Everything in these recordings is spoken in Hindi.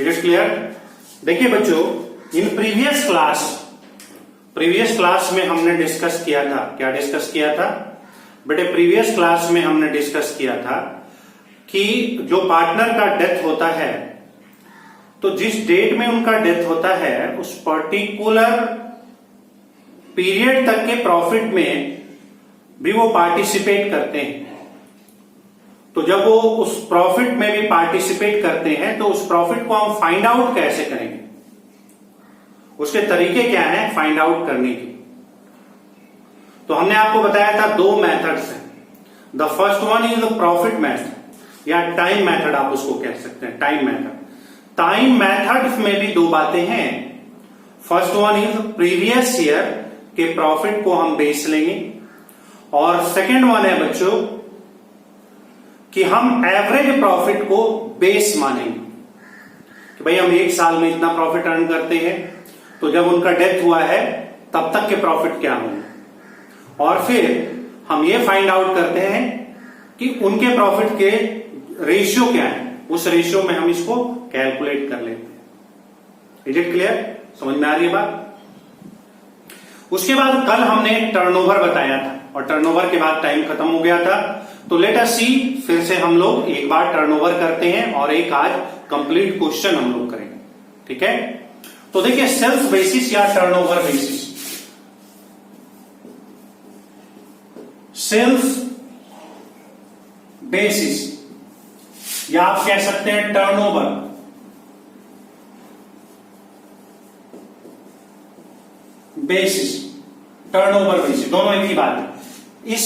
It is clear? देखिए बच्चों, इन प्रीवियस क्लास में हमने डिस्कस किया था, क्या डिस्कस किया था बेटे? प्रीवियस क्लास में हमने डिस्कस किया था कि जो पार्टनर का डेथ होता है, तो जिस डेट में उनका डेथ होता है उस पर्टिकुलर पीरियड तक के प्रॉफिट में भी वो पार्टिसिपेट करते हैं। तो जब वो उस प्रॉफिट में भी पार्टिसिपेट करते हैं तो उस प्रॉफिट को हम फाइंड आउट कैसे करेंगे, उसके तरीके क्या हैं फाइंड आउट करने के? तो हमने आपको बताया था दो मेथड्स हैं। The first one is the profit method या टाइम मेथड, आप उसको कह सकते हैं टाइम मेथड। टाइम मेथड में भी दो बातें हैं। First one is previous year के प्रॉफिट को हम बेस लेंगे, और सेकेंड वन है बच्चों कि हम एवरेज प्रॉफिट को बेस मानेंगे कि भाई हम एक साल में इतना प्रॉफिट अर्न करते हैं, तो जब उनका डेथ हुआ है तब तक के प्रॉफिट क्या होंगे, और फिर हम ये फाइंड आउट करते हैं कि उनके प्रॉफिट के रेशियो क्या है, उस रेशियो में हम इसको कैलकुलेट कर लेते हैं। Is it clear? समझ में आ रही है बात? उसके बाद कल हमने टर्नओवर बताया था, और टर्नओवर के बाद टाइम खत्म हो गया था। तो लेट अस सी, फिर से हम लोग एक बार टर्नओवर करते हैं और एक आज कंप्लीट क्वेश्चन हम लोग करेंगे। ठीक है? तो देखिए, सेल्स बेसिस या टर्नओवर बेसिस। सेल्स बेसिस या आप कह सकते हैं टर्नओवर, बेसिस, टर्नओवर बेसिस, दोनों एक ही बात है। इस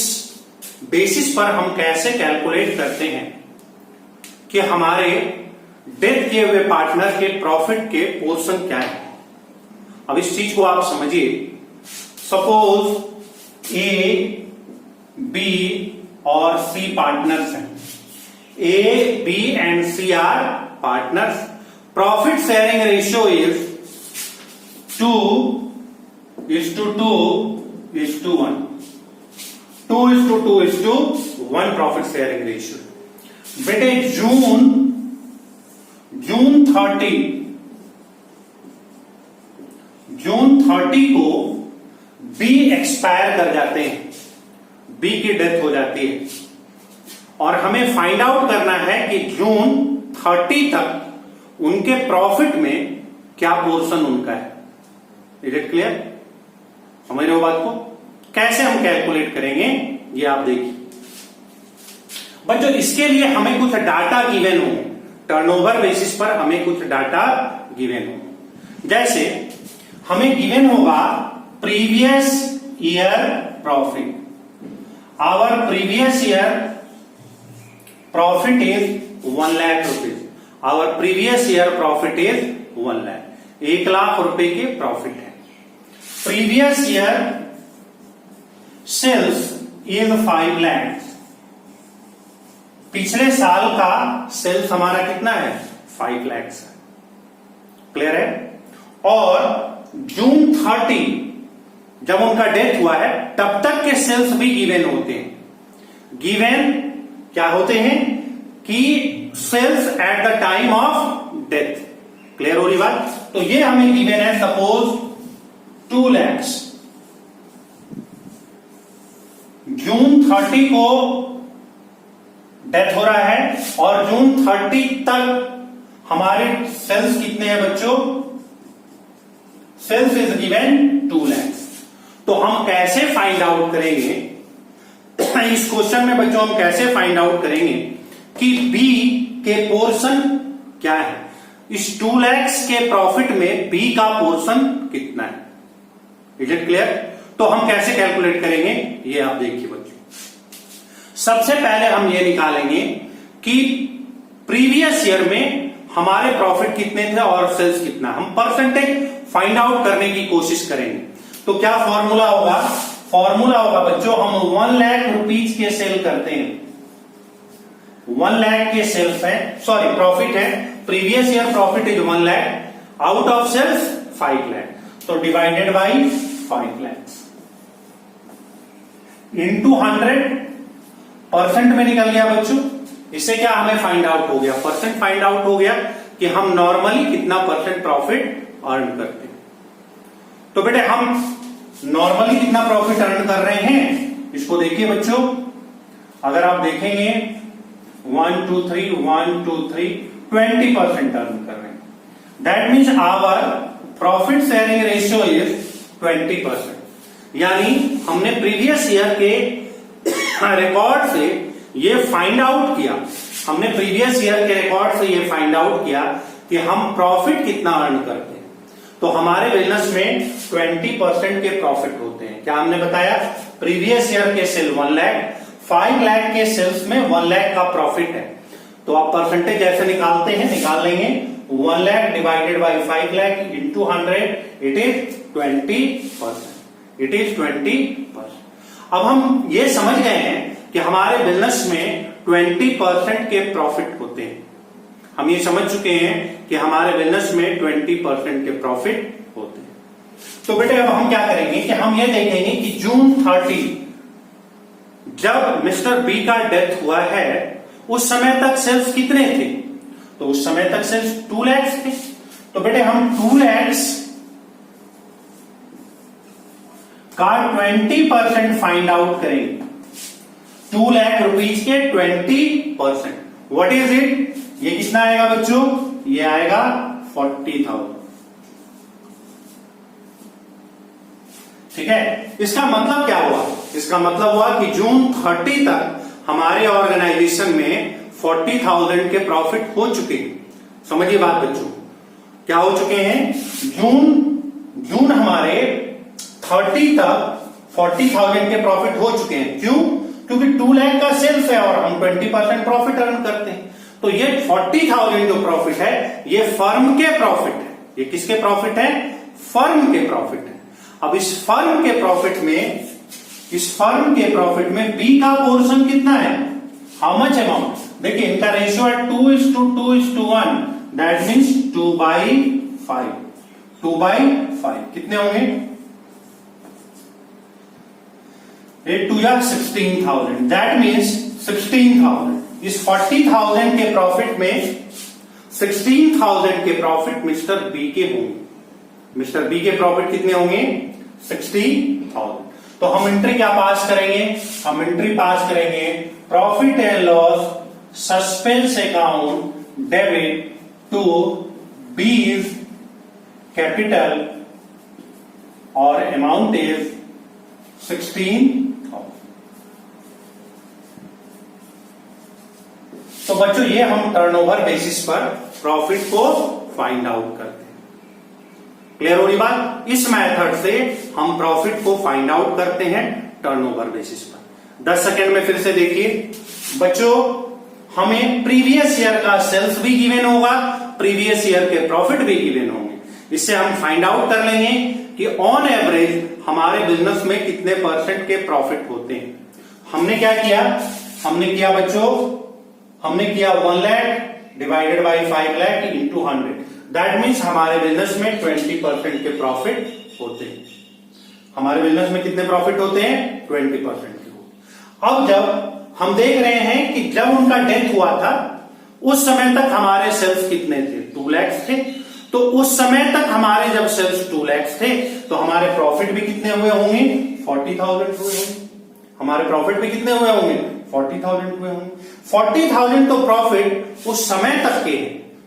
बेसिस पर हम कैसे कैलकुलेट करते हैं कि हमारे डेथ किए हुए पार्टनर के प्रॉफिट के पोर्शन क्या है। अब इस चीज को आप समझिए। सपोज ए, बी और सी पार्टनर्स हैं। A, B and C are partners. Profit sharing ratio is 2:2:1. 2:2:1 profit sharing ratio. बेटे जून 30 को बी एक्सपायर कर जाते हैं, बी की डेथ हो जाती है, और हमें फाइंड आउट करना है कि जून 30 तक उनके प्रॉफिट में क्या पोर्शन उनका है। Is it clear? समझ रहे हो बात को? कैसे हम कैलकुलेट करेंगे ये आप देखिए बच्चों। इसके लिए हमें कुछ डाटा गिवन हो, टर्नओवर बेसिस पर हमें कुछ डाटा गिवन हो। जैसे हमें गिवन होगा previous year profit. Our previous year profit is 1 lakh rupees. Our previous year profit is 1 lakh, 1 lakh रुपए के प्रॉफिट है। Previous year sales is 5 lakh. पिछले साल का सेल्स हमारा कितना है? 5 लाख है। क्लियर है? और जून 30 जब उनका डेथ हुआ है तब तक के सेल्स भी गिवन होते हैं। गिवन क्या होते हैं कि sales at the time of death. Clear हो रही बात? तो ये हमें गिवन है, सपोज 2 लाख। जून 30 को डेथ हो रहा है और जून 30 तक हमारे सेल्स कितने हैं बच्चों? Sales is given 2 lakh. तो हम कैसे फाइंड आउट करेंगे इस क्वेश्चन में बच्चों? हम कैसे फाइंड आउट करेंगे कि बी के पोर्शन क्या है? इस 2 लाख के प्रॉफिट में बी का पोर्शन कितना है? Is it clear? तो हम कैसे कैलकुलेट करेंगे ये आप देखिए बच्चों। सबसे पहले हम ये निकालेंगे कि प्रीवियस ईयर में हमारे प्रॉफिट कितने थे और सेल्स कितना। हम परसेंटेज फाइंड आउट करने की कोशिश करेंगे। तो क्या फॉर्मूला होगा? फॉर्मूला होगा बच्चों, हम 1 लाख रुपीज के सेल करते हैं। 1 लाख के सेल्स है, सॉरी प्रॉफिट है। Previous year profit is 1 lakh, out of sales 5 lakh, तो divided by 5 lakh into 100 percent में निकल गया बच्चों। इससे क्या हमें फाइंड आउट हो गया? परसेंट फाइंड आउट हो गया। कि हम नॉर्मली कितना परसेंट प्रॉफिट अर्न करते हैं। तो बेटे हम नॉर्मली कितना प्रॉफिट अर्न कर रहे हैं, इसको देखिए बच्चों। अगर आप देखेंगे 1 2 3 1 2 3 20% अर्न कर रहे हैं। That means our profit sharing ratio is 20%। यानी हमने प्रीवियस ईयर के रिकॉर्ड से ये फाइंड आउट किया, हमने प्रीवियस ईयर के रिकॉर्ड से ये फाइंड आउट किया कि हम प्रॉफिट कितना अर्न करते हैं। तो हमारे बिजनेस में 20% के प्रॉफिट होते हैं। क्या हमने बताया, प्रीवियस ईयर के सेल 1 लाख, 5 लाख के सेल्स में 1 लाख का प्रॉफिट है। तो आप परसेंटेज ऐसे निकालते हैं, निकाल लेंगे 1 lakh divided by 5 lakh into 100, it is 20%। It is 20%। अब हम ये समझ गए हैं कि हमारे बिजनेस में 20% के प्रॉफिट होते हैं। हम ये समझ चुके हैं कि हमारे बिजनेस में 20% के प्रॉफिट होते हैं। तो बेटे अब हम क्या करेंगे कि हम ये देखेंगे कि जून 30 जब मिस्टर बी का डेथ हुआ है उस समय तक सेल्स कितने थे। तो उस समय तक सेल्स 2 लाख थे। तो बेटे हम 2 लाख का 20% फाइंड आउट करेंगे। 2 लाख रुपीज के 20%, व्हाट इज इट, ये कितना आएगा बच्चों, ये आएगा 40,000। ठीक है, इसका मतलब क्या हुआ, इसका मतलब हुआ कि जून 30 तक हमारे ऑर्गेनाइजेशन में 40,000 के प्रॉफिट हो चुके हैं। समझिए बात बच्चों, क्या हो चुके हैं, जून हमारे 30 तक 40,000 के प्रॉफिट हो चुके हैं। क्यों, क्योंकि 2 लाख का सेल्स है और हम 20% प्रॉफिट अर्न करते हैं। तो ये 40,000 जो प्रॉफिट है ये फर्म के प्रॉफिट है। ये किसके प्रॉफिट है, फर्म के प्रॉफिट है। अब इस फर्म के प्रॉफिट में बी का पोर्शन कितना है, हाउ मच अमाउंट, देखिए इनका रेशियो है 2:2:1, दैट मीन्स 2/5। 2/5 कितने होंगे, 8 2 या 16,000, दैट मीन्स 16,000। इस 40,000 के प्रॉफिट में 16,000 के प्रॉफिट मिस्टर बी के होंगे। मिस्टर बी के प्रॉफिट कितने होंगे, 60,000। तो हम एंट्री क्या पास करेंगे, हम एंट्री पास करेंगे profit and loss suspense account debit to B's capital और अमाउंट इज 16,000। तो बच्चों ये हम टर्नओवर बेसिस पर प्रॉफिट को फाइंड आउट करते हैं। क्लियर हो रही बात, इस मेथड से हम प्रॉफिट को फाइंड आउट करते हैं टर्नओवर बेसिस पर। 10 सेकेंड में फिर से देखिए बच्चों, हमें प्रीवियस ईयर का सेल्स भी गिवन होगा, प्रीवियस ईयर के प्रॉफिट भी गिवन होंगे। इससे हम फाइंड आउट कर लेंगे कि ऑन एवरेज हमारे बिजनेस में कितने परसेंट के प्रॉफिट होते हैं। हमने क्या किया, हमने किया 1 lakh divided by 5 lakh into 100, that means हमारे बिजनेस में 20% के प्रॉफिट होते हैं। हमारे बिजनेस में कितने प्रॉफिट होते हैं, 20% के। अब जब हम देख रहे हैं कि जब उनका डेथ हुआ था उस समय तक हमारे सेल्स कितने थे, 2 लाख थे। तो उस समय तक हमारे जब सेल्स 2 लाख थे तो हमारे प्रॉफिट भी कितने हुए होंगे, 40,000 हुए होंगे। हमारे प्रॉफिट भी कितने हुए होंगे, 40,000 हुए होंगे। 40,000 तो प्रॉफिट उस समय तक के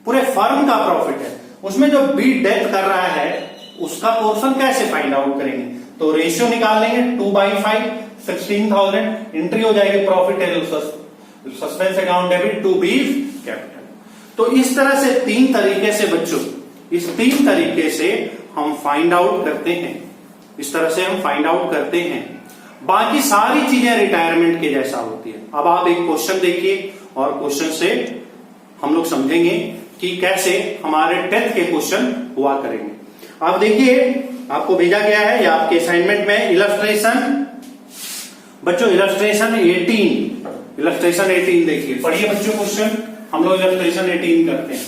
पूरे फर्म का प्रॉफिट है। उसमें जो बी डेथ कर रहा है उसका पोर्शन कैसे फाइंड आउट करेंगे, तो रेशियो निकाल लेंगे 2/5, 16,000 एंट्री हो जाएगी profit and suspense account debit to B's capital. तो इस तरह से 3 तरीके से बच्चों, इस 3 तरीके से हम फाइंड आउट करते हैं, इस तरह से हम फाइंड आउट करते हैं। बाकी सारी चीजें रिटायरमेंट के जैसा होती है। अब आप एक क्वेश्चन देखिए और क्वेश्चन से हम लोग समझेंगे कि कैसे हमारे डेथ के क्वेश्चन हुआ करेंगे। आप देखिए आपको भेजा गया है या आपके असाइनमेंट में इलस्ट्रेशन, बच्चों इलस्ट्रेशन 18 देखिए, पढ़िए बच्चों क्वेश्चन। हम लोग इलस्ट्रेशन 18 करते हैं।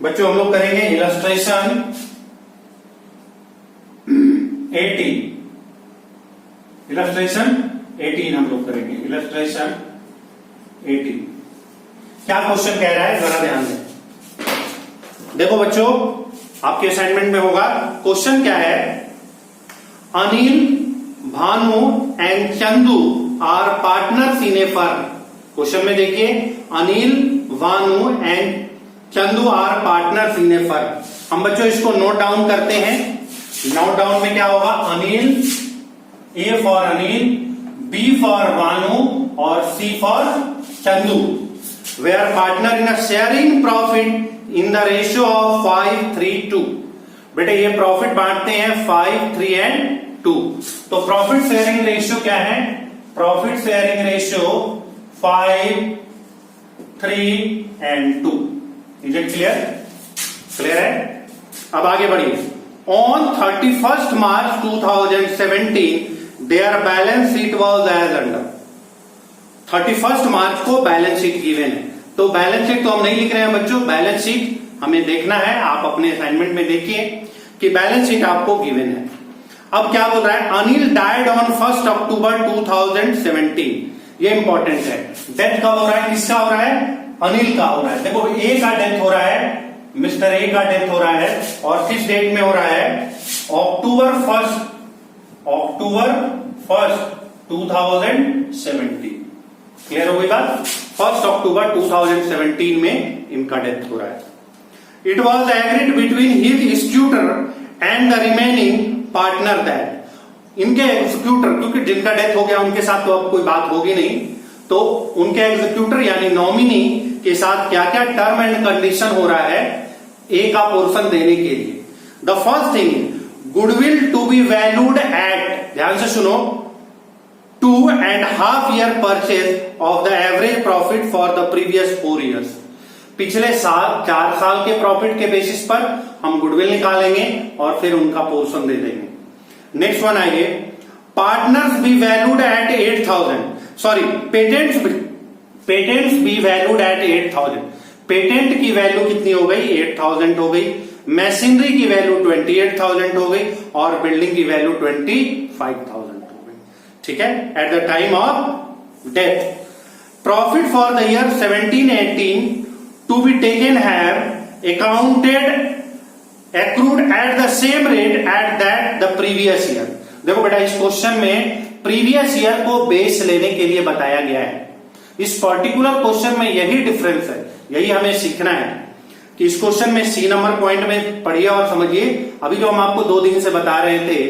बच्चों हम लोग करेंगे इलस्ट्रेशन 18। इलस्ट्रेशन 18 हम लोग करेंगे, इलस्ट्रेशन 18। क्या क्वेश्चन कह रहा है जरा ध्यान दें। देखो बच्चों, आपके असाइनमेंट में होगा, क्वेश्चन क्या है, Anil, Bhanu and Chandu are partners in a firm. Question में देखिए, Anil, Bhanu and Chandu are partners in a firm. हम बच्चों इसको नोट डाउन करते हैं। नोट डाउन में क्या होगा, Anil, A for Anil, B for Bhanu और C for Chandu, we are partner in sharing profit in the ratio of 5:3:2। बेटे ये प्रॉफिट बांटते हैं 5, 3 एंड 2। तो प्रॉफिट शेयरिंग रेशियो क्या है, profit sharing ratio 5, 3 and 2। Is it clear? Clear है? अब आगे बढ़िए। On 31st March 2017 there balance sheet was as under. 31st March को बैलेंस शीट गिवन है, तो बैलेंस शीट तो हम नहीं लिख रहे हैं बच्चों, बैलेंस शीट हमें देखना है। आप अपने असाइनमेंट में देखिए कि बैलेंस शीट आपको गिवन है। अब क्या बोल रहा है, अनिल डाइड ऑन 1 अक्टूबर 2017। ये इंपॉर्टेंट है। डेथ कब हो रहा है, किसका हो रहा है, अनिल का हो रहा है। देखो ए का डेथ हो रहा है, मिस्टर ए का डेथ हो रहा है, और किस डेट में हो रहा है, अक्टूबर 1, 2017। क्लियर हो गई बात? 1 अक्टूबर 2017 में इनका डेथ हो रहा है। It was agreed between his executor and the remaining partner that. इनके एग्जीक्यूटर, क्योंकि जिनका डेथ हो गया उनके साथ तो अब कोई बात होगी नहीं, तो उनके एग्जीक्यूटर यानी नॉमिनी के साथ क्या क्या टर्म एंड कंडीशन हो रहा है ए का पोर्शन देने के लिए। The first thing, goodwill to be valued at, ध्यान से सुनो, 2.5 year purchase of the average profit for the previous 4 years। पिछले 4 साल के प्रॉफिट के बेसिस पर हम गुडविल निकालेंगे और फिर उनका पोर्शन दे देंगे। नेक्स्ट वन आइए, partners B valued at 8,000, sorry patents B valued at 8,000। Patent की वैल्यू कितनी हो गई, 8,000 हो गई। मशीनरी की वैल्यू 28,000 हो गई और बिल्डिंग की वैल्यू 25,000। ठीक है, at the time of death. Profit for the year 17-18 to be taken have accounted accrued at the same rate at that the previous year. देखो बेटा, इस क्वेश्चन में प्रीवियस ईयर को बेस लेने के लिए बताया गया है। इस पर्टिकुलर क्वेश्चन में यही डिफरेंस है, यही हमें सीखना है कि इस क्वेश्चन में सी नंबर पॉइंट में पढ़िए और समझिए। अभी जो हम आपको 2 दिन से बता रहे थे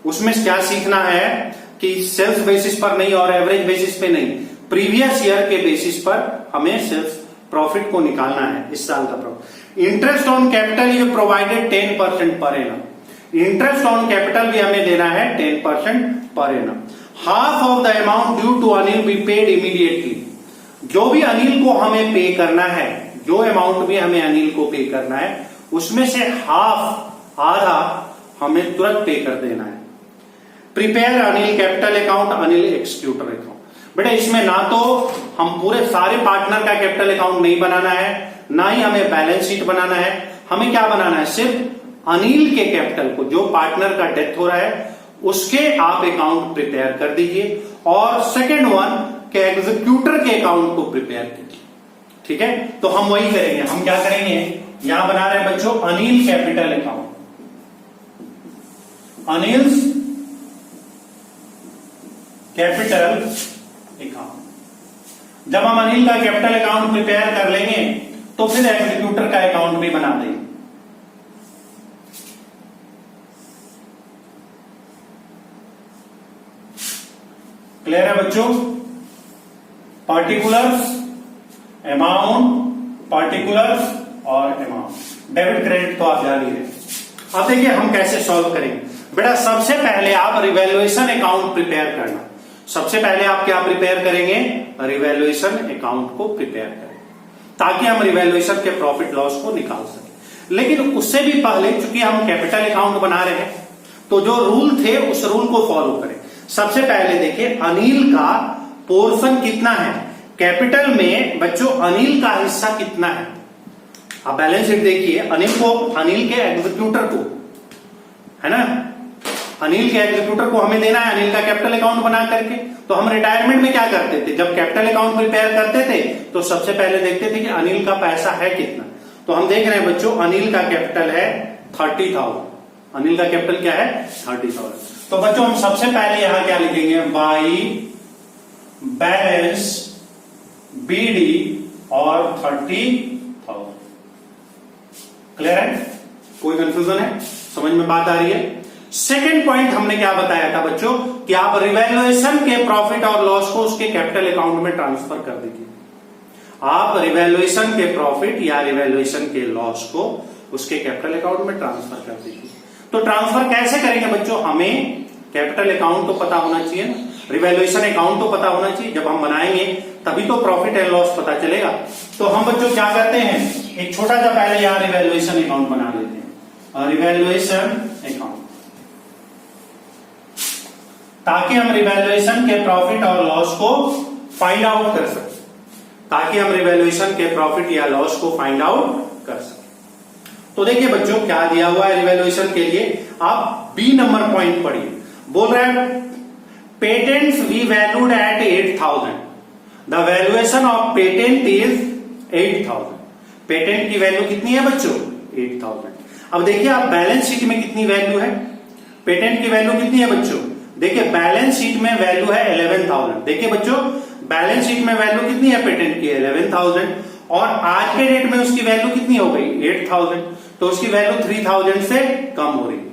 उसमें क्या सीखना है कि सेल्स बेसिस पर नहीं और एवरेज बेसिस पे नहीं, प्रीवियस ईयर के बेसिस पर हमें सेल्स प्रॉफिट को निकालना है, इस साल का profit. Interest on capital you provided 10% पर एनम। इंटरेस्ट ऑन कैपिटल भी हमें देना है 10% पर annum. Half of the amount due to Anil be paid immediately. जो भी अनिल को हमें पे करना है, जो अमाउंट भी हमें अनिल को पे करना है, उसमें से हाफ, आधा हमें तुरंत पे कर देना है। Prepare Anil capital account, Anil executor account. बेटा इसमें ना तो हम पूरे सारे पार्टनर का कैपिटल अकाउंट नहीं बनाना है, ना ही हमें बैलेंस शीट बनाना है। हमें क्या बनाना है, सिर्फ अनिल के कैपिटल को, जो पार्टनर का डेथ हो रहा है उसके आप अकाउंट प्रिपेयर कर दीजिए, और सेकेंड वन के एग्जीक्यूटर के अकाउंट को प्रिपेयर कीजिए। ठीक है, तो हम वही करेंगे। हम क्या करेंगे, यहां बना रहे हैं बच्चों Anil capital account, Anil's capital account. जब हम अनिल का कैपिटल अकाउंट प्रिपेयर कर लेंगे तो फिर एग्जीक्यूटर का अकाउंट भी बना देंगे। क्लियर है बच्चों? पार्टिकुलर्स, अमाउंट, पार्टिकुलर्स और अमाउंट। डेबिट क्रेडिट तो आप जान ही रहे। अब देखिए हम कैसे सॉल्व करेंगे। बेटा सबसे पहले आप रिवैल्यूएशन अकाउंट प्रिपेयर करना। सबसे पहले आप क्या प्रिपेयर करेंगे, रिवैल्यूएशन अकाउंट को प्रिपेयर करें, ताकि हम रिवैल्यूएशन के प्रॉफिट लॉस को निकाल सकें। लेकिन उससे भी पहले चूंकि हम कैपिटल अकाउंट बना रहे हैं, तो जो रूल थे उस रूल को फॉलो करें। सबसे पहले देखिए अनिल का पोर्शन कितना है कैपिटल में। बच्चों अनिल का हिस्सा कितना है, आप बैलेंस शीट देखिए। अनिल के एग्जीक्यूटर को, है ना, अनिल के एग्जीक्यूटर को हमें देना है अनिल का कैपिटल अकाउंट बना करके। तो हम रिटायरमेंट में क्या करते थे, जब कैपिटल अकाउंट प्रिपेयर करते थे तो सबसे पहले देखते थे कि अनिल का पैसा है कितना। तो हम देख रहे हैं बच्चों, अनिल का कैपिटल है 30,000। अनिल का कैपिटल क्या है 30,000। तो बच्चों हम सबसे पहले यहां क्या लिखेंगे, बाई बैलेंस बीडी और 30,000। क्लियर है, कोई कंफ्यूजन है, समझ में बात आ रही है। सेकेंड पॉइंट हमने क्या बताया था बच्चों कि आप रिवैल्यूएशन के प्रॉफिट और लॉस को उसके कैपिटल अकाउंट में ट्रांसफर कर दीजिए। आप रिवैल्यूएशन के प्रॉफिट या रिवैल्यूएशन के लॉस को उसके कैपिटल अकाउंट में ट्रांसफर कर दीजिए। तो ट्रांसफर कैसे करेंगे बच्चों, हमें कैपिटल अकाउंट तो पता होना चाहिए ना, रिवैल्यूएशन अकाउंट तो पता होना चाहिए। जब हम बनाएंगे तभी तो प्रॉफिट एंड लॉस पता चलेगा। तो हम बच्चों क्या करते हैं, एक छोटा सा पहले यहां रिवैल्यूएशन अकाउंट बना लेते हैं, रिवैल्यूएशन अकाउंट, ताकि हम रिवैल्यूएशन के प्रॉफिट और लॉस को फाइंड आउट कर सकें, ताकि हम रिवैल्यूएशन के प्रॉफिट या लॉस को फाइंड आउट कर सकें। तो देखिए बच्चों क्या दिया हुआ है रिवैल्यूएशन के लिए, आप बी नंबर पॉइंट पढ़िए। बोल रहे हैं patents we valued at 8,000, the valuation of patent is 8,000। Patent की वैल्यू कितनी है बच्चों 8,000। अब देखिए आप बैलेंस शीट में कितनी वैल्यू है, पेटेंट की वैल्यू कितनी है बच्चों, देखिए बैलेंस शीट में वैल्यू है 11,000। देखिए बच्चों बैलेंस शीट में वैल्यू कितनी है पेटेंट की 11,000 और आज के डेट में उसकी वैल्यू कितनी हो गई 8,000। तो उसकी वैल्यू 3,000 से कम हो रही है,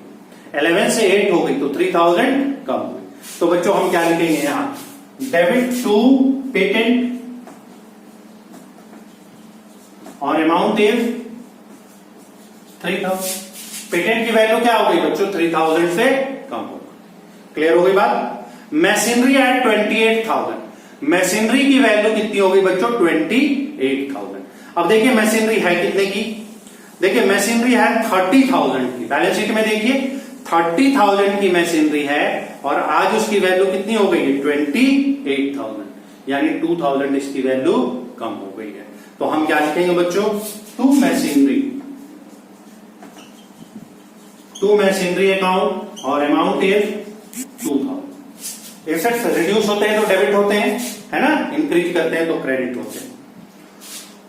11 से 8 हो गई तो 3,000 कम हो गई। तो बच्चों हम क्या लिखेंगे यहां, डेबिट टू पेटेंट और अमाउंट इज 3,000। पेटेंट की वैल्यू क्या हो गई बच्चों 3,000 से कम हो गई। क्लियर हो गई बात। मशीनरी एट 28,000, मशीनरी की वैल्यू कितनी हो गई बच्चों 28,000। अब देखिए मशीनरी है कितने की, देखिए मशीनरी है 30,000 की, बैलेंस शीट में देखिए 30,000 की मशीनरी है और आज उसकी वैल्यू कितनी हो गई है 28,000, यानी 2,000 इसकी वैल्यू कम हो गई है। तो हम क्या लिखेंगे बच्चों, टू मशीनरी अकाउंट और अमाउंट इज 2,000। एसेट्स रिड्यूस होते हैं तो डेबिट होते हैं, है ना, इंक्रीज करते हैं तो क्रेडिट होते हैं।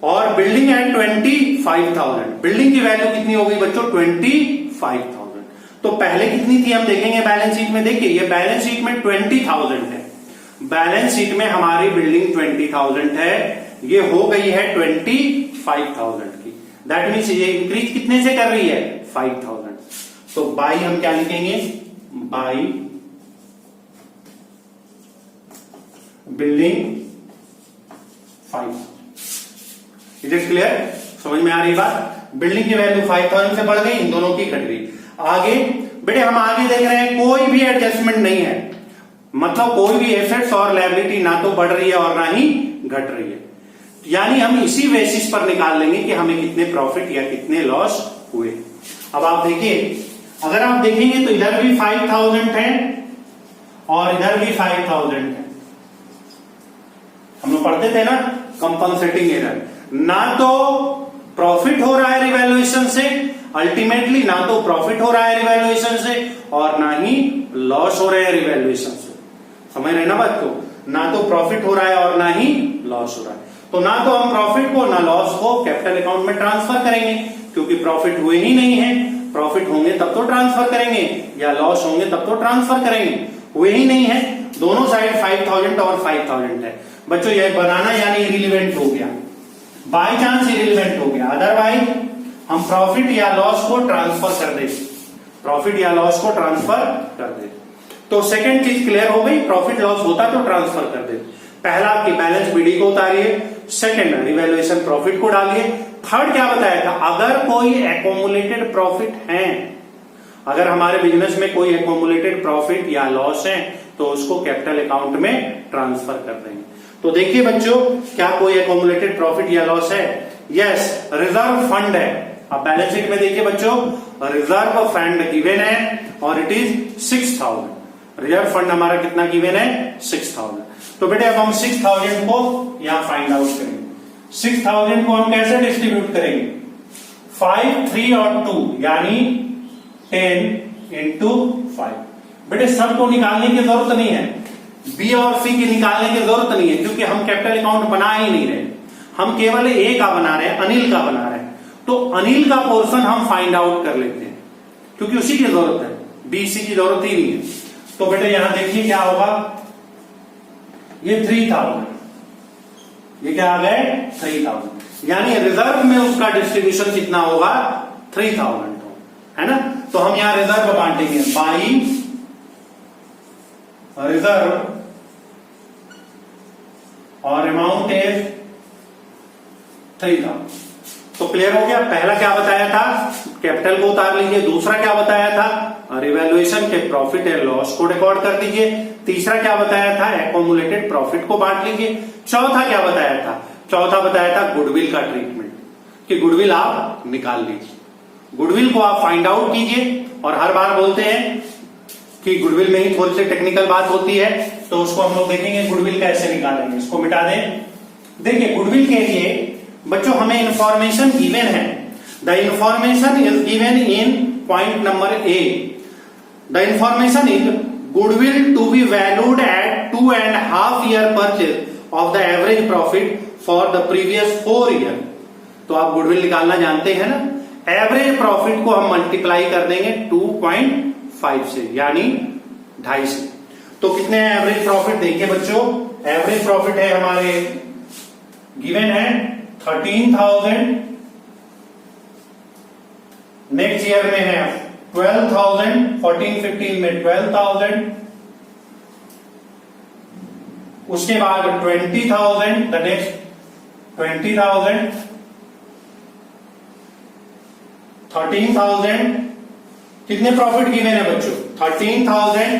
और बिल्डिंग एट 25,000, बिल्डिंग की वैल्यू कितनी हो गई बच्चों 25,000। तो पहले कितनी थी हम देखेंगे बैलेंस शीट में, देखिए ये बैलेंस शीट में 20,000 है, बैलेंस शीट में हमारी बिल्डिंग 20,000 है, ये हो गई है 25,000 की। दैट मीन्स ये इंक्रीज कितने से कर रही है 5,000। तो बाई हम क्या लिखेंगे, by building 5,000। Is it clear, समझ में आ रही बात। बिल्डिंग की वैल्यू 5,000 से बढ़ गई, इन दोनों की घट गई। आगे बेटे हम आगे देख रहे हैं कोई भी एडजस्टमेंट नहीं है, मतलब कोई भी एसेट्स और लायबिलिटी ना तो बढ़ रही है और ना ही घट रही है, यानी हम इसी बेसिस पर निकाल लेंगे कि हमें कितने प्रॉफिट या कितने लॉस हुए। अब आप देखिए, अगर आप देखेंगे तो इधर भी 5,000 है और इधर भी 5,000 है। हम लोग पढ़ते थे ना कंपनसेटिंग एरर, ना तो प्रॉफिट हो रहा है रिवैल्यूएशन से, अल्टीमेटली ना तो प्रॉफिट हो रहा है रिवैल्यूएशन से और ना ही लॉस हो रहा है रिवैल्यूएशन से। समझ रहे ना बात को, ना तो प्रॉफिट हो रहा है और ना ही लॉस हो रहा है। तो ना तो हम प्रॉफिट को ना लॉस को कैपिटल अकाउंट में ट्रांसफर करेंगे, क्योंकि प्रॉफिट हुए ही नहीं है। प्रॉफिट होंगे तब तो ट्रांसफर करेंगे या लॉस होंगे तब तो ट्रांसफर करेंगे, हुए ही नहीं है। दोनों साइड 5,000 और 5,000 है बच्चों, यह बनाना यानी इरिलीवेंट हो गया, बाई चांस इरिलीवेंट हो गया। अदरवाइज हम प्रॉफिट या लॉस को ट्रांसफर कर दे, प्रॉफिट या लॉस को ट्रांसफर कर दे। तो सेकंड चीज क्लियर हो गई, प्रॉफिट लॉस होता तो ट्रांसफर कर दे। पहला आपकी बैलेंस बीडी को उतारिए, सेकंड रिवैल्यूएशन प्रॉफिट को डालिए। थर्ड क्या बताया था, अगर कोई एक्यूमुलेटेड प्रॉफिट है, अगर हमारे बिजनेस में कोई एक्यूमुलेटेड प्रॉफिट या लॉस है तो उसको कैपिटल अकाउंट में ट्रांसफर कर देंगे। तो देखिए बच्चों, क्या कोई एक्यूमुलेटेड प्रॉफिट या लॉस है? यस, रिजर्व फंड है। अब बैलेंस शीट में देखिए बच्चों, रिजर्व फंड गिवन है और इट इज 6,000। रिजर्व फंड हमारा कितना गिवन है 6,000। तो बेटे अब हम 6,000 को यहां फाइंड आउट करेंगे। 6,000 को हम कैसे डिस्ट्रीब्यूट करेंगे, 5, 3 और 2, यानी 10 into 5। बेटे सबको निकालने की जरूरत नहीं है, बी और सी की निकालने की जरूरत नहीं है, क्योंकि हम कैपिटल अकाउंट बना ही नहीं रहे, हम केवल ए का बना रहे हैं, अनिल का बना रहे हैं। तो अनिल का पोर्शन हम फाइंड आउट कर लेते हैं, क्योंकि उसी की जरूरत है, बी सी की जरूरत ही नहीं है। तो बेटे यहां देखिए क्या होगा, ये 3000, ये क्या आ गए 3000, यानी रिजर्व में उसका डिस्ट्रीब्यूशन कितना होगा 3000, है ना। तो हम यहां रिजर्व बांटेंगे बाई रिजर्व और अमाउंट इज 3000। तो क्लियर हो गया। पहला क्या बताया था, कैपिटल को उतार लीजिए। दूसरा क्या बताया था, रिवैल्यूएशन के प्रॉफिट एंड लॉस को रिकॉर्ड कर दीजिए। तीसरा क्या बताया था, एक्यूमुलेटेड प्रॉफिट को बांट लीजिए। चौथा क्या बताया था, चौथा बताया था गुडविल का ट्रीटमेंट, कि गुडविल आप निकाल लीजिए, गुडविल को आप फाइंड आउट कीजिए। और हर बार बोलते हैं कि गुडविल में ही थोड़ी सी टेक्निकल बात होती है, तो उसको हम लोग देखेंगे गुडविल कैसे निकालेंगे। इसको मिटा दें। देखिए गुडविल के लिए बच्चों हमें इंफॉर्मेशन गिवन है, the information is given in point number A. The information is goodwill to be valued at 2.5 year purchase of the average profit for the previous 4 year। तो आप गुडविल निकालना जानते हैं ना, एवरेज प्रॉफिट को हम मल्टीप्लाई कर देंगे 2.5 से, यानी 2.5 से। तो कितने हैं एवरेज प्रॉफिट, देखिए बच्चों एवरेज प्रॉफिट है हमारे गिवन है 13,000, नेक्स्ट ईयर में है 12,000, 14-15 में 12,000, उसके बाद 20,000, द नेक्स्ट 20,000, 13,000। कितने प्रॉफिट गिवन है बच्चों, 13,000,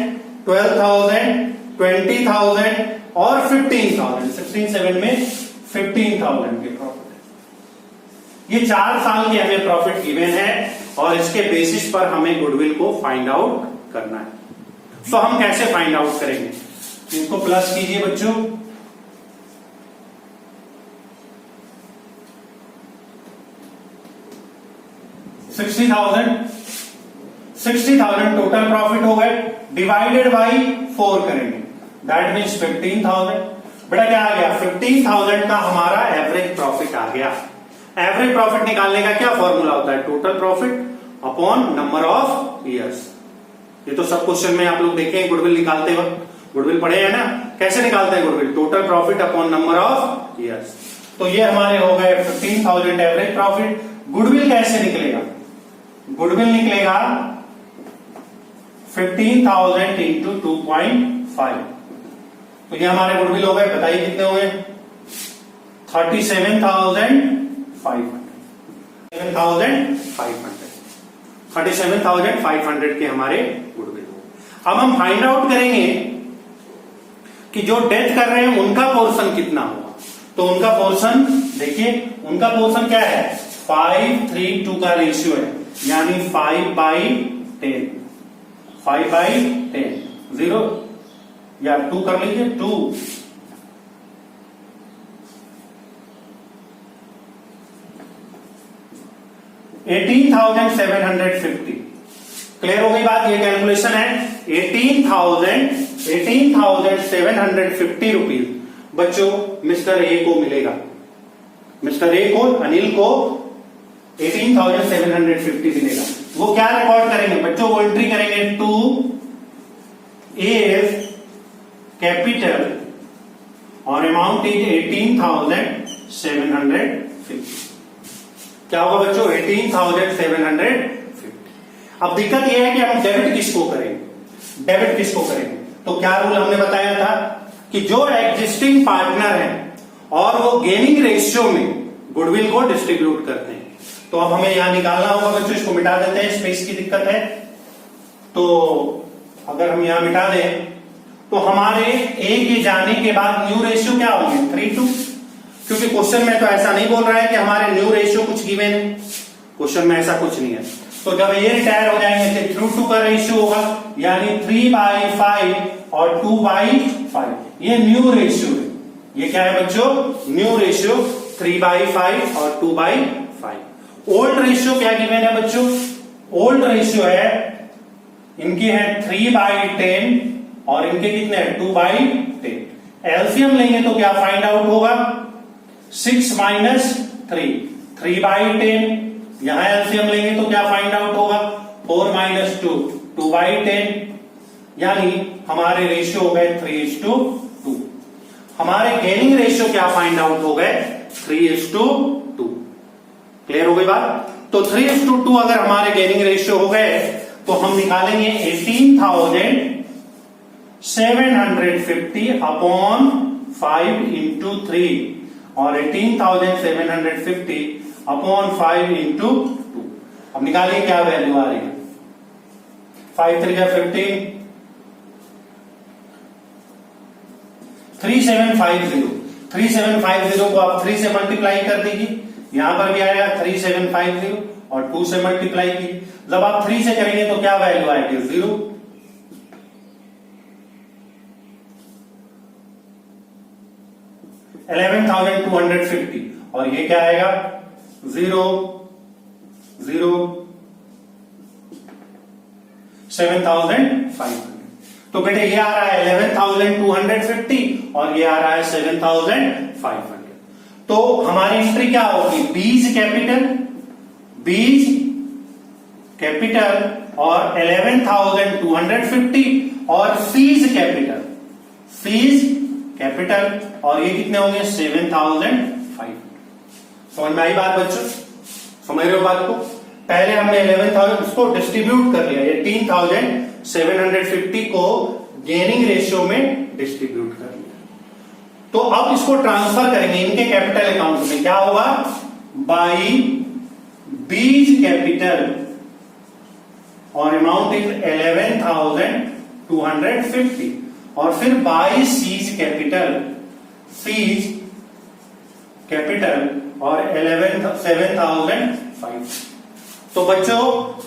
12,000, 20,000 और 15,000। 16-7 में 15,000 के प्रॉफिट। ये 4 साल के हमें प्रॉफिट गिवन है और इसके बेसिस पर हमें गुडविल को फाइंड आउट करना है। तो हम कैसे फाइंड आउट करेंगे, इसको प्लस कीजिए बच्चों। $60,000 टोटल प्रॉफिट हो गए, डिवाइडेड बाई 4 करेंगे, दैट मीन्स 15,000। बेटा क्या आ गया, 15,000 का हमारा एवरेज प्रॉफिट आ गया। एवरेज प्रॉफिट निकालने का क्या फॉर्मूला होता है, total profit upon number of years. ये तो सब क्वेश्चन में आप लोग देखें गुडविल निकालते वक्त, गुडविल पढ़े हैं ना, कैसे निकालते हैं goodwill, total profit upon number of years. तो ये हमारे हो गए 15,000 एवरेज प्रॉफिट। गुडविल कैसे निकलेगा, गुडविल निकलेगा 15,000 इंटू 2.5। तो ये हमारे गुडविल हो गए, बताइए कितने हुए, 37,500 के हमारे गुडविल हो। अब हम फाइंड आउट करेंगे कि जो डेथ कर रहे हैं उनका पोर्शन कितना होगा। तो उनका पोर्शन देखिए, उनका पोर्शन क्या है, 5:3:2 का रेशियो है, यानी 5/10, 5/10, 0 या 2 कर लीजिए, 2। $18,750। क्लियर हो गई बात, ये कैलकुलेशन है 18,750 रुपीज बच्चों मिस्टर ए को मिलेगा। मिस्टर ए को, अनिल को 18,750 मिलेगा। वो क्या रिकॉर्ड करेंगे बच्चों, वो एंट्री करेंगे टू एज कैपिटल और अमाउंट इज 18,750। क्या होगा बच्चों, 18,750। अब दिक्कत यह है कि हम डेबिट किसको करेंगे, डेबिट किसको करेंगे। तो क्या रूल हमने बताया था कि जो एग्जिस्टिंग पार्टनर है और वो गेनिंग रेशियो में गुडविल को डिस्ट्रीब्यूट करते हैं। तो अब हमें यहां निकालना होगा बच्चों, इसको मिटा देते हैं, स्पेस की दिक्कत है। तो अगर हम यहां मिटा दें तो हमारे ए के जाने के बाद न्यू रेशियो क्या होंगे, 3:2। क्योंकि क्वेश्चन में तो ऐसा नहीं बोल रहा है कि हमारे न्यू रेशियो कुछ गिवन है, क्वेश्चन में ऐसा कुछ नहीं है। तो जब ये रिटायर हो जाएंगे तो 3:2 का रेशियो होगा, यानी 3/5 और 2/5। ये न्यू रेशियो है, ये क्या है बच्चों, न्यू रेशियो 3/5 और 2/5। ओल्ड रेशियो क्या गिवन है बच्चों, ओल्ड रेशियो है इनकी है 3/10 और इनके कितने हैं 2/10। एलसीएम लेंगे तो क्या फाइंड आउट होगा 6 माइनस 3/10। यहां एलसीएम लेंगे तो क्या फाइंड आउट होगा 4 माइनस 2/10। यानी हमारे रेशियो हो गए 3:2। हमारे गेनिंग रेशियो क्या फाइंड आउट हो गए 3:2। क्लियर हो गई बात। तो 3:2 अगर हमारे गेनिंग रेशियो हो गए तो हम निकालेंगे 18,750 अपॉन 5 इंटू 3 और 18,750 अपॉन 5 इंटू 2। अब निकालिए क्या वैल्यू आ रही है 5 3 15 3750 को आप 3 से मल्टीप्लाई कर दीजिए। यहां पर भी आएगा 3750 और 2 से मल्टीप्लाई कीजिए। जब आप 3 से करेंगे तो क्या वैल्यू आएगी 0। 11,250 और ये क्या आएगा 0 0 7,500। तो बेटे ये आ रहा है 11,250 और ये आ रहा है 7,500। तो हमारी एंट्री क्या होगी बीज कैपिटल और 11,250 और सीज कैपिटल और ये कितने होंगे 7,500। समझ में आई बात बच्चों, समझ रहे हो बात को। पहले हमने 11,000 उसको डिस्ट्रीब्यूट कर लिया, 18,750 को गेनिंग रेशियो में डिस्ट्रीब्यूट कर लिया। तो अब इसको ट्रांसफर करेंगे इनके कैपिटल अकाउंट में। क्या होगा बाई बीज कैपिटल और अमाउंट इज 11,250 और फिर बाई सीज कैपिटल और 7,500। तो बच्चों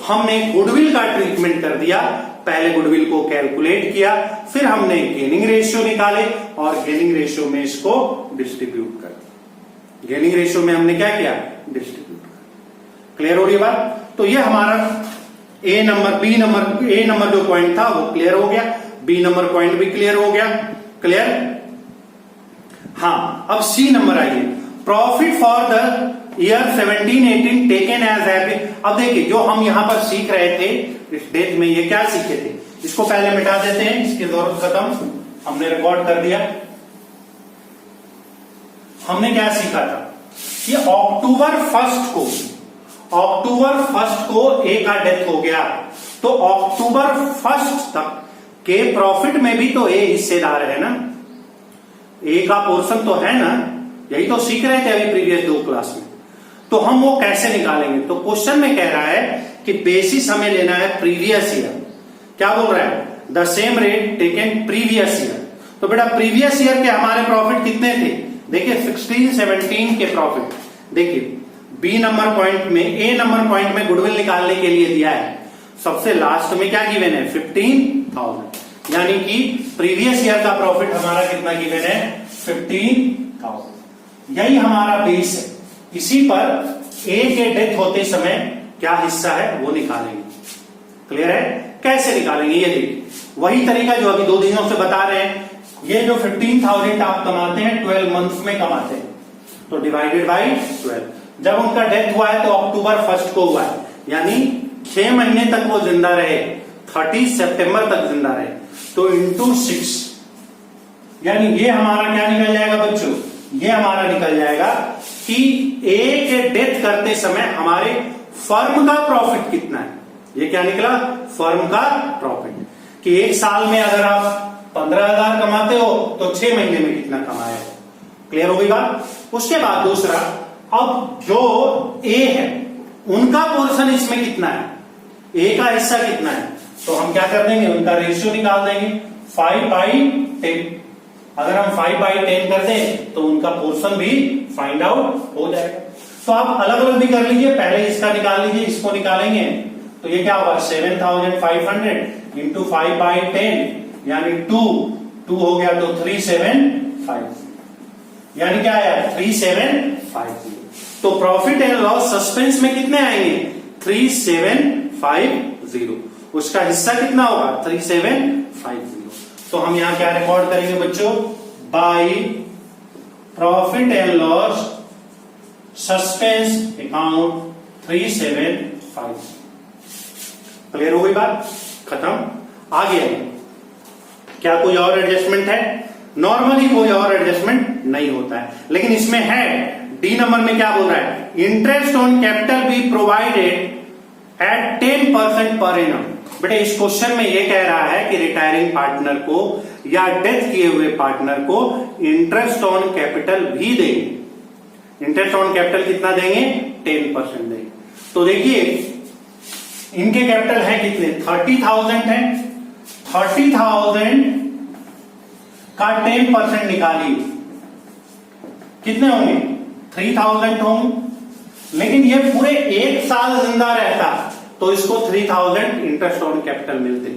हमने गुडविल का ट्रीटमेंट कर दिया। पहले गुडविल को कैलकुलेट किया, फिर हमने गेनिंग रेशियो निकाले और गेनिंग रेशियो में इसको डिस्ट्रीब्यूट कर दिया। गेनिंग रेशियो में हमने क्या किया डिस्ट्रीब्यूट कर। क्लियर हो रही बात। तो ये हमारा ए नंबर जो पॉइंट था वो क्लियर हो गया, बी नंबर पॉइंट भी क्लियर हो गया। क्लियर। हाँ अब सी नंबर आइए, profit for the year 17-18 taken as habit. अब देखिए जो हम यहां पर सीख रहे थे इस डेट में, ये क्या सीखे थे, इसको पहले मिटा देते हैं, इसकी जरूरत खत्म, हमने रिकॉर्ड कर दिया। हमने क्या सीखा था कि अक्टूबर 1 को ए का डेथ हो गया, तो अक्टूबर 1 तक के प्रॉफिट में भी तो ए हिस्सेदार है ना, ए का पोर्शन तो है ना, यही तो सीख रहे थे अभी प्रीवियस 2 क्लास में। तो हम वो कैसे निकालेंगे, तो क्वेश्चन में कह रहा है कि बेसिस हमें लेना है प्रीवियस ईयर। क्या बोल रहा है the same rate taken previous year. तो बेटा प्रीवियस ईयर के हमारे प्रॉफिट कितने थे, देखिए 16-17 के प्रॉफिट। देखिए बी नंबर पॉइंट में, ए नंबर पॉइंट में गुडविल निकालने के लिए दिया है, सबसे लास्ट में क्या गिवन है 15,000, यानी कि प्रीवियस ईयर का प्रॉफिट हमारा कितना गिवन है 15,000। यही हमारा बेस है, इसी पर ए के डेथ होते समय क्या हिस्सा है वो निकालेंगे। क्लियर है। कैसे निकालेंगे ये देखिए, वही तरीका जो अभी 2 दिनों से बता रहे हैं। ये जो 15,000 आप कमाते हैं 12 मंथ्स में कमाते हैं, तो डिवाइडेड बाई 12। जब उनका डेथ हुआ है तो अक्टूबर 1 को हुआ है, यानी 6 महीने तक वो जिंदा रहे, 30 सितंबर तक जिंदा रहे, तो इंटू 6, यानी ये हमारा क्या निकल जाएगा बच्चों, ये हमारा निकल जाएगा कि ए के डेथ करते समय हमारे फर्म का प्रॉफिट कितना है। ये क्या निकला फर्म का प्रॉफिट, कि 1 साल में अगर आप 15,000 कमाते हो तो 6 महीने में कितना कमाया है। क्लियर हो गई बात। उसके बाद दूसरा, अब जो ए है उनका पोर्शन इसमें कितना है, ए का हिस्सा कितना है, तो हम क्या कर देंगे उनका रेशियो निकाल देंगे 5/10। अगर हम 5/10 कर दें तो उनका पोर्शन भी फाइंड आउट हो जाएगा। तो आप अलग अलग भी कर लीजिए, पहले इसका निकाल लीजिए, इसको निकालेंगे तो ये क्या होगा 7,500 इंटू 5/10 यानी 2 हो गया तो 3,750, यानी क्या आया 3,750। तो प्रॉफिट एंड लॉस सस्पेंस में कितने आएंगे 3,750। उसका हिस्सा कितना होगा 3750। तो हम यहां क्या रिकॉर्ड करेंगे बच्चों, by profit and loss suspense account 3750। Clear हो गई बात, खत्म। आगे क्या कोई और एडजस्टमेंट है? नॉर्मली कोई और एडजस्टमेंट नहीं होता है, लेकिन इसमें है। डी नंबर में क्या बोल रहा है, interest on capital be provided eight 10% पर एनम। बेटे इस क्वेश्चन में ये कह रहा है कि रिटायरिंग पार्टनर को या डेथ किए हुए पार्टनर को इंटरेस्ट ऑन कैपिटल भी देंगे। इंटरेस्ट ऑन कैपिटल कितना देंगे, 10% देंगे। तो देखिए इनके कैपिटल है कितने, 30,000 है। 30,000 का 10% निकालिए, कितने होंगे, 3,000 होंगे। लेकिन ये पूरे एक साल जिंदा रहता तो इसको 3,000 इंटरेस्ट ऑन कैपिटल मिलते।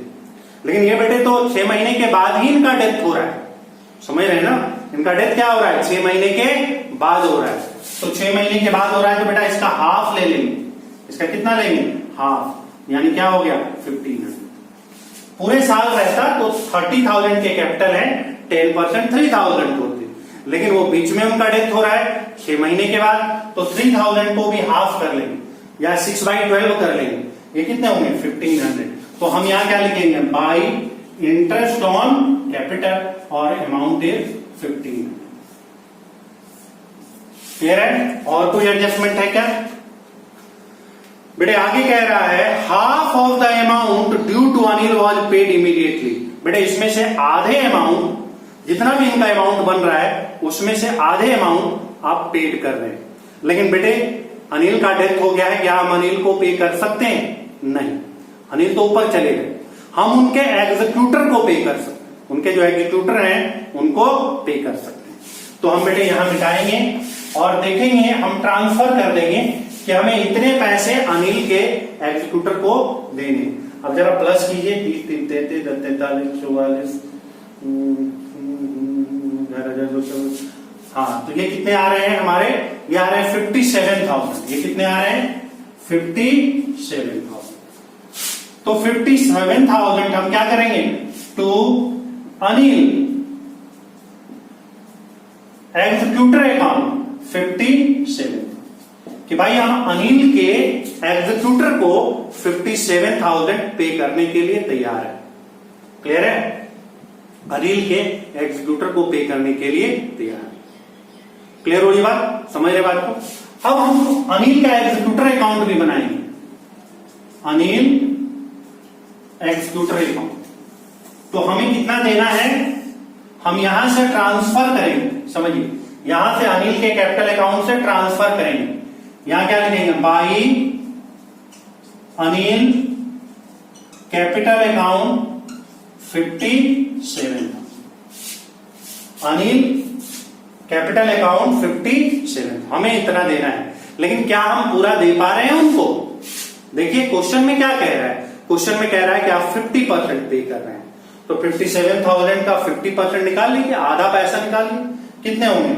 लेकिन ये बेटे तो 6 महीने के बाद ही इनका डेथ हो रहा है, समझ रहे हैं ना। इनका डेथ क्या हो रहा है, 6 महीने के बाद हो रहा है। तो 6 महीने के बाद हो रहा है तो बेटा इसका हाफ ले लेंगे। इसका कितना लेंगे, हाफ, यानी क्या हो गया 1500। पूरे साल रहता तो 30,000 के कैपिटल है, 10% 3,000 होते। लेकिन वो बीच में उनका डेथ हो रहा है 6 महीने के बाद, तो 3,000 को भी हाफ कर लेंगे या 6/12 कर लेंगे। ये कितने होंगे 1500। तो हम यहां क्या लिखेंगे, बाय इंटरेस्ट ऑन कैपिटल और अमाउंट इज 1500। क्लियर है? और कोई एडजस्टमेंट है क्या बेटे? आगे कह रहा है half of the amount due to Anil was paid immediately. बेटे इसमें से आधे अमाउंट, जितना भी इनका अमाउंट बन रहा है उसमें से आधे अमाउंट आप पेड कर रहे हैं। लेकिन बेटे अनिल का डेथ हो गया है, क्या हम अनिल को पे कर सकते हैं? नहीं, अनिल तो ऊपर चले गए। हम उनके एग्जीक्यूटर को पे कर सकते हैं, उनके जो एग्जीक्यूटर हैं उनको पे कर सकते हैं। तो हम बेटे यहां मिटाएंगे और देखेंगे, हम ट्रांसफर कर देंगे कि हमें इतने पैसे अनिल के एग्जीक्यूटर को देने। अब जरा प्लस कीजिए, 30, 3, 33, 43, 44, हाँ, तो ये कितने आ रहे हैं हमारे, ये आ रहे हैं 57,000। ये कितने आ रहे हैं 57,000। तो 57,000 हम क्या करेंगे, टू अनिल एग्जीक्यूटर अकाउंट 57, कि भाई हम अनिल के एग्जीक्यूटर को 57,000 पे करने के लिए तैयार है। क्लियर है? अनिल के एग्जीक्यूटर को पे करने के लिए तैयार है। क्लियर हो रही बात, समझ रहे बात को? अब हम अनिल का एग्जीक्यूटर अकाउंट भी बनाएंगे, अनिल एग्जीक्यूटर अकाउंट। तो हमें कितना देना है, हम यहां से ट्रांसफर करेंगे, समझिए, यहां से अनिल के कैपिटल अकाउंट से ट्रांसफर करेंगे। यहां क्या लिखेंगे, by Anil capital account 57, Anil capital account 57, हमें इतना देना है। लेकिन क्या हम पूरा दे पा रहे हैं उनको? देखिए क्वेश्चन में क्या कह रहा है, क्वेश्चन में कह रहा है कि आप 50% पे कर रहे हैं। तो 57,000 का 50% निकाल लीजिए, आधा पैसा निकालिए, कितने होंगे,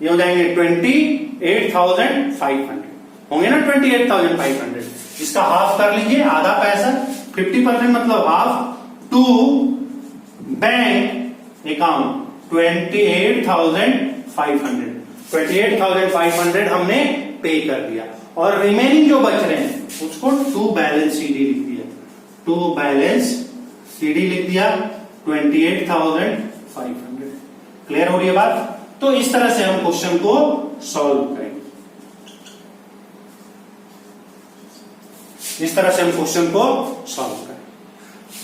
ये हो जाएंगे 28,500 होंगे ना, 28,500। इसका हाफ कर लीजिए, आधा पैसा, 50% मतलब हाफ, टू बैंक अकाउंट 28,500। 28,500 हमने पे कर दिया और रिमेनिंग जो बच रहे हैं उसको टू बैलेंस सीडी लिख दिया, टू बैलेंस सीडी लिख दिया 28,500। क्लियर हो रही है बात? तो इस तरह से हम क्वेश्चन को सॉल्व करेंगे, इस तरह से हम क्वेश्चन को सॉल्व करें।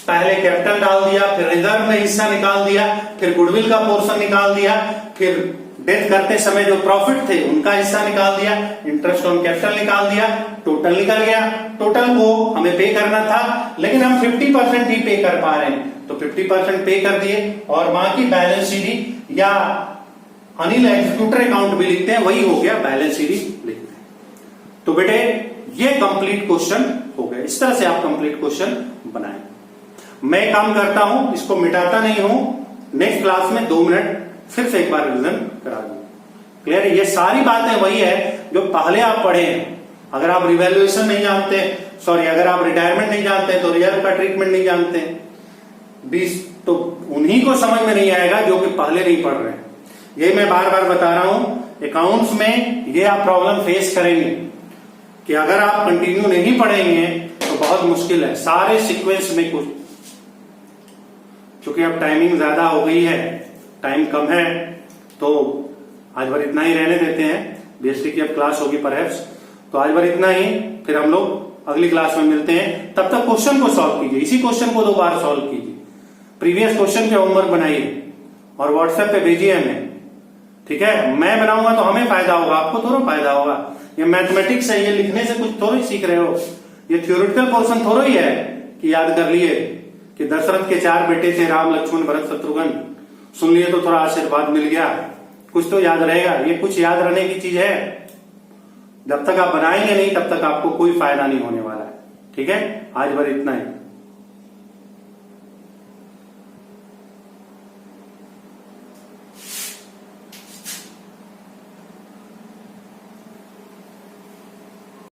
पहले कैपिटल डाल दिया, फिर रिजर्व में हिस्सा निकाल दिया, फिर गुडविल का पोर्शन निकाल दिया, फिर डेथ करते समय जो प्रॉफिट थे उनका हिस्सा निकाल दिया, इंटरेस्ट ऑन कैपिटल निकाल दिया, टोटल निकल गया। टोटल को हमें पे करना था, लेकिन हम 50% ही पे कर पा रहे हैं, तो 50% पे कर दिए और बाकी बैलेंस सीडी या अनिल एग्जीक्यूटर अकाउंट भी लिखते हैं, वही हो गया बैलेंस सीडी लिखते हैं। तो बेटे ये कंप्लीट क्वेश्चन हो गया। इस तरह से आप कंप्लीट क्वेश्चन बनाएं। मैं काम करता हूं, इसको मिटाता नहीं हूं, नेक्स्ट क्लास में 2 मिनट फिर से एक बार रिवीजन करा दूं। क्लियर है? ये सारी बातें वही है जो पहले आप पढ़े हैं। अगर आप रिवैल्यूएशन नहीं जानते, सॉरी, अगर आप रिटायरमेंट नहीं जानते हैं तो रिजर्व का ट्रीटमेंट नहीं जानते हैं। 20 तो उन्हीं को समझ में नहीं आएगा जो कि पहले नहीं पढ़ रहे हैं। यही मैं बार बार बता रहा हूं, अकाउंट्स में ये आप प्रॉब्लम फेस करेंगे कि अगर आप कंटिन्यू नहीं पढ़ेंगे तो बहुत मुश्किल है सारे सीक्वेंस में कुछ। क्योंकि अब टाइमिंग ज्यादा हो गई है, टाइम कम है, तो आज भर इतना ही रहने देते हैं। बीएसटी की अब क्लास होगी परहैप्स, तो आज भर इतना ही, फिर हम लोग अगली क्लास में मिलते हैं। तब तक क्वेश्चन को सॉल्व कीजिए, इसी क्वेश्चन को 2 बार सॉल्व कीजिए, प्रीवियस क्वेश्चन के होमवर्क बनाइए और व्हाट्सएप पे भेजिए हमें, ठीक है। मैं बनाऊंगा तो हमें फायदा होगा, आपको थोड़ा फायदा होगा। ये मैथमेटिक्स है, ये लिखने से कुछ थोड़ा ही सीख रहे हो, ये थ्योरेटिकल पोर्शन थोड़ा ही है कि याद कर लिए कि दशरथ के 4 बेटे थे, राम लक्ष्मण भरत शत्रुघ्न, सुन लिए तो थोड़ा आशीर्वाद मिल गया, कुछ तो याद रहेगा। ये कुछ याद रहने की चीज है, जब तक आप बनाएंगे नहीं तब तक आपको कोई फायदा नहीं होने वाला है, ठीक है। आज भर इतना ही।